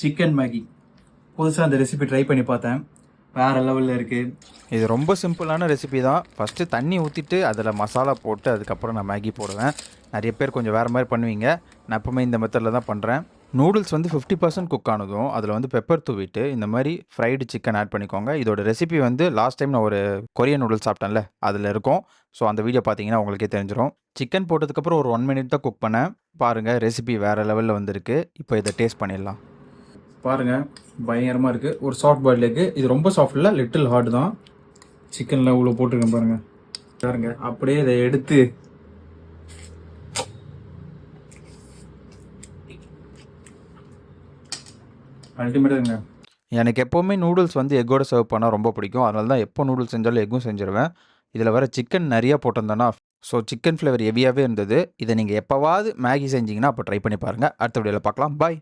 Chicken Maggi புதுசாக அந்த recipe try பண்ணி பார்த்தேன். வேறு லெவலில் இருக்குது. இது ரொம்ப சிம்பிளான ரெசிபி தான். ஃபஸ்ட்டு தண்ணி ஊற்றிட்டு அதில் மசாலா போட்டு அதுக்கப்புறம் நான் மேகி போடுவேன். நிறைய பேர் கொஞ்சம் வேறு மாதிரி பண்ணுவீங்க. நான் எப்போவுமே இந்த மெத்தடில் தான் பண்ணுறேன். நூடுல்ஸ் வந்து 50% குக் ஆனதும் அதில் வந்து பெப்பர் தூவிட்டு இந்த மாதிரி ஃப்ரைடு சிக்கன் ஆட் பண்ணிக்கோங்க. இதோட ரெசிபி வந்து லாஸ்ட் டைம் நான் ஒரு கொரியன் நூடுல்ஸ் சாப்பிட்டேன்ல அதில் இருக்கும். ஸோ அந்த வீடியோ பார்த்தீங்கன்னா உங்களுக்கே தெரிஞ்சிடும். சிக்கன் போட்டதுக்கப்புறம் ஒரு 1 மினிட் தான் குக் பண்ணேன். பாருங்கள், ரெசிபி வேறு லெவலில் வந்திருக்கு. இப்போ இதை டேஸ்ட் பண்ணிடலாம். பாருங்கள், பயங்கரமாக இருக்குது. ஒரு சாஃப்ட் பாயில் எக்கு. இது ரொம்ப சாஃப்ட் இல்லை, லிட்டில் ஹார்ட் தான். சிக்கனில் இவ்வளோ போட்டிருக்கேன் பாருங்கள். பாருங்க, அப்படியே இதை எடுத்து அல்டிமேட்டாக. எனக்கு எப்போவுமே நூடுல்ஸ் வந்து எக்கோட சர்வ் பண்ணால் ரொம்ப பிடிக்கும். அதனால தான் எப்போ நூடுல்ஸ் செஞ்சாலும் எக்கும் செஞ்சுருவேன். இதில் வர சிக்கன் நிறையா போட்டிருந்தேன்னா, ஸோ சிக்கன் ஃப்ளேவர் ஹெவியாகவே இருந்தது. இதை நீங்கள் எப்போவாவது மேகி செஞ்சிங்கன்னா அப்போ ட்ரை பண்ணி பாருங்கள். அடுத்த வீடியோவில் பார்க்கலாம். பாய்.